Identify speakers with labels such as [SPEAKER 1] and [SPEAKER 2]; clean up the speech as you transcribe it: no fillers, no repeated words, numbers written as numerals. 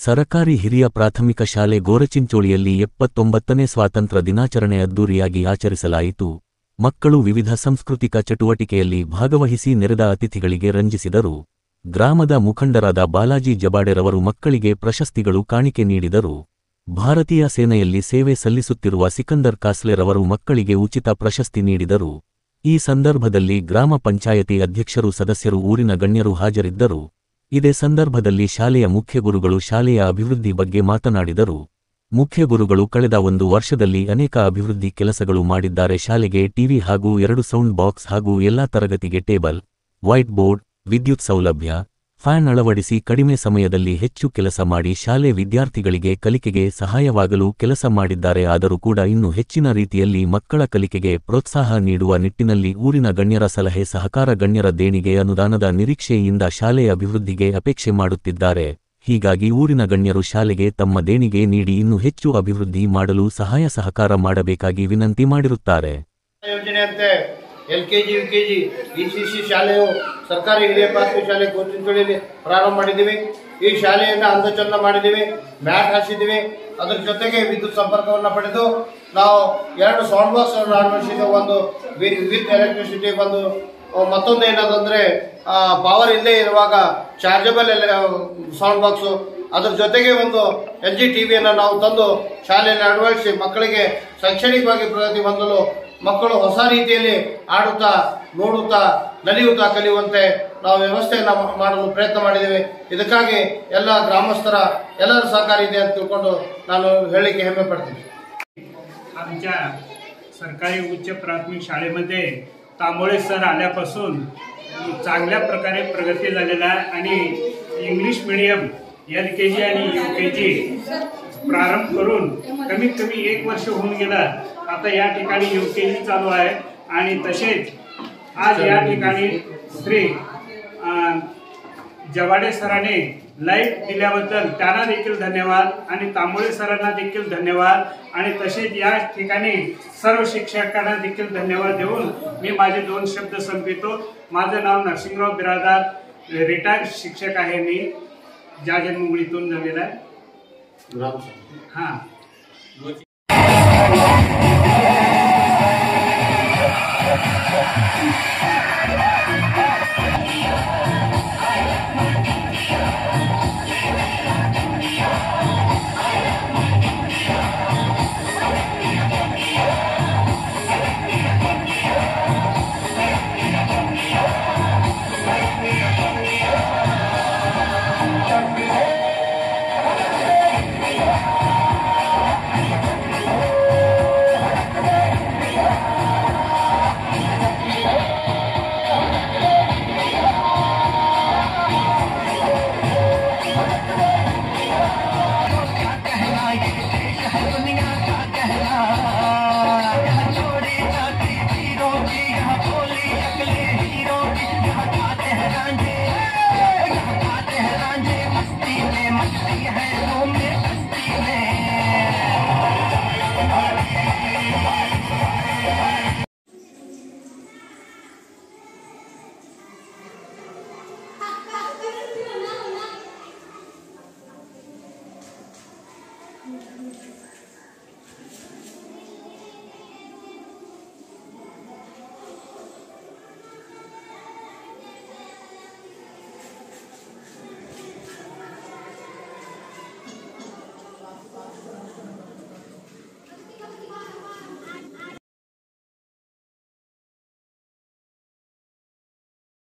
[SPEAKER 1] ಸರಕಾರಿ ಹಿರಿಯ ಪ್ರಾಥಮಿಕ ಶಾಲೆ ಗೋರಚಿಂಚೋಳಿಯಲ್ಲಿ 79ನೇ ಸ್ವಾತಂತ್ರ್ಯ ದಿನಾಚರಣೆ ಅದ್ದೂರಿಯಾಗಿ ಆಚರಿಸಲಾಯಿತು. ಮಕ್ಕಳು ವಿವಿಧ ಸಾಂಸ್ಕೃತಿಕ ಚಟುವಟಿಕೆಯಲ್ಲಿ ಭಾಗವಹಿಸಿ ನೆರೆದ ಅತಿಥಿಗಳಿಗೆ ರಂಜಿಸಿದರು. ಗ್ರಾಮದ ಮುಖಂಡರಾದ ಬಾಲಾಜಿ ಜಬಾಡೆರವರು ಮಕ್ಕಳಿಗೆ ಪ್ರಶಸ್ತಿಗಳು ಕಾಣಿಕೆ ನೀಡಿದರು. ಭಾರತೀಯ ಸೇನೆಯಲ್ಲಿ ಸೇವೆ ಸಲ್ಲಿಸುತ್ತಿರುವ ಸಿಕಂದರ್ ಕಾಸ್ಲೆರವರು ಮಕ್ಕಳಿಗೆ ಉಚಿತ ಪ್ರಶಸ್ತಿ ನೀಡಿದರು. ಈ ಸಂದರ್ಭದಲ್ಲಿ ಗ್ರಾಮ ಪಂಚಾಯತಿ ಅಧ್ಯಕ್ಷರು ಸದಸ್ಯರು ಊರಿನ ಗಣ್ಯರು ಹಾಜರಿದ್ದರು. ಇದೇ ಸಂದರ್ಭದಲ್ಲಿ ಶಾಲೆಯ ಮುಖ್ಯ ಗುರುಗಳು ಶಾಲೆಯ ಅಭಿವೃದ್ಧಿ ಬಗ್ಗೆ ಮಾತನಾಡಿದರು. ಮುಖ್ಯ ಗುರುಗಳು ಕಳೆದ 1 ವರ್ಷದಲ್ಲಿ ಅನೇಕ ಅಭಿವೃದ್ಧಿ ಕೆಲಸಗಳು ಮಾಡಿದ್ದಾರೆ. ಶಾಲೆಗೆ ಟಿವಿ ಹಾಗೂ 2 ಸೌಂಡ್ ಬಾಕ್ಸ್ ಹಾಗೂ ಎಲ್ಲಾ ತರಗತಿಗೆ ಟೇಬಲ್, ವೈಟ್ ಬೋರ್ಡ್, ವಿದ್ಯುತ್ ಸೌಲಭ್ಯ, ಫ್ಯಾನ್ ಅಳವಡಿಸಿ ಕಡಿಮೆ ಸಮಯದಲ್ಲಿ ಹೆಚ್ಚು ಕೆಲಸ ಮಾಡಿ ಶಾಲೆ ವಿದ್ಯಾರ್ಥಿಗಳಿಗೆ ಕಲಿಕೆಗೆ ಸಹಾಯವಾಗಲು ಕೆಲಸ ಮಾಡಿದ್ದಾರೆ. ಆದರೂ ಕೂಡ ಇನ್ನೂ ಹೆಚ್ಚಿನ ರೀತಿಯಲ್ಲಿ ಮಕ್ಕಳ ಕಲಿಕೆಗೆ ಪ್ರೋತ್ಸಾಹ ನೀಡುವ ನಿಟ್ಟಿನಲ್ಲಿ ಊರಿನ ಗಣ್ಯರ ಸಲಹೆ ಸಹಕಾರ, ಗಣ್ಯರ ದೇಣಿಗೆ, ಅನುದಾನದ ನಿರೀಕ್ಷೆಯಿಂದ ಶಾಲೆಯ ಅಭಿವೃದ್ಧಿಗೆ ಅಪೇಕ್ಷೆ ಮಾಡುತ್ತಿದ್ದಾರೆ. ಹೀಗಾಗಿ ಊರಿನ ಗಣ್ಯರು ಶಾಲೆಗೆ ತಮ್ಮ ದೇಣಿಗೆ ನೀಡಿ ಇನ್ನೂ ಹೆಚ್ಚು ಅಭಿವೃದ್ಧಿ ಮಾಡಲು ಸಹಾಯ ಸಹಕಾರ ಮಾಡಬೇಕಾಗಿ ವಿನಂತಿ ಮಾಡಿರುತ್ತಾರೆ.
[SPEAKER 2] LKG, UKG, ECC ಶಾಲೆಯು ಸರ್ಕಾರಿ ಹಿರಿಯ ಪ್ರಾಥಮಿಕ ಶಾಲೆ ಗೋರಚಿಂಚೋಳಿಯಲ್ಲಿ ಪ್ರಾರಂಭ ಮಾಡಿದ್ದೀವಿ. ಈ ಶಾಲೆಯನ್ನು ಅಂದಚಂದ ಮಾಡಿದ್ದೀವಿ, ಮ್ಯಾಟ್ ಹಾಸಿದ್ದೀವಿ. ಅದರ ಜೊತೆಗೆ ವಿದ್ಯುತ್ ಸಂಪರ್ಕವನ್ನು ಪಡೆದು ನಾವು 2 ಸೌಂಡ್ ಬಾಕ್ಸ್ ಅನ್ನು ಅಳವಡಿಸಿದ, ಒಂದು ವಿತ್ ಎಲೆಕ್ಟ್ರಿಸಿಟಿ, ಒಂದು ಮತ್ತೊಂದು ಏನದಂದ್ರೆ ಪವರ್ ಇಲ್ಲದೆ ಇರುವಾಗ ಚಾರ್ಜಬಲ್ ಸೌಂಡ್ ಬಾಕ್ಸು. ಅದ್ರ ಜೊತೆಗೆ ಒಂದು LG ಟಿವಿಯನ್ನು ನಾವು ತಂದು ಶಾಲೆಯಲ್ಲಿ ಅಳವಡಿಸಿ ಮಕ್ಕಳಿಗೆ ಶೈಕ್ಷಣಿಕವಾಗಿ ಪ್ರಗತಿ ಹೊಂದಲು ಮಕ್ಕಳು ಹೊಸ ರೀತಿಯಲ್ಲಿ ಆಡುತ್ತಾ, ನೋಡುತ್ತಾ, ನಲಿಯುತ್ತಾ ಕಲಿಯುವಂತೆ ನಾವು ವ್ಯವಸ್ಥೆಯನ್ನು ಮಾಡಲು ಪ್ರಯತ್ನ ಮಾಡಿದ್ದೇವೆ. ಇದಕ್ಕಾಗಿ ಎಲ್ಲ ಗ್ರಾಮಸ್ಥರ ಎಲ್ಲರ ಸಹಕಾರ ಇದೆ ಅಂತ ತಿಳ್ಕೊಂಡು ನಾನು ಹೇಳಲಿಕ್ಕೆ ಹೆಮ್ಮೆ ಪಡ್ತೀನಿ.
[SPEAKER 3] आमच्या सरकारी उच्च प्राथमिक शाळेमध्ये तांबोळे सर आल्यापासून चांगल्या प्रकारे प्रगती झालेला आहे आणि इंग्लिश मीडियम LKG आणि UKG प्रारंभ करून कमीत कमी 1 वर्ष होऊन गेलं. आता या ठिकाणी UKG चालू आहे आणि तसेच आज या ठिकाणी श्री जबाडे सरांनी लाईट दिल्याबद्दल त्यांना देखील धन्यवाद आणि तांबोळे सरांना देखील धन्यवाद आणि तसेच या ठिकाणी सर्व शिक्षकांना देखील धन्यवाद देऊन मी माझे 2 शब्द संपवितो. माझं नाव नरसिंगराव बिरादार, रिटायर्ड शिक्षक आहे. मी जाजनमुंगळीतून झालेला आहे. हां.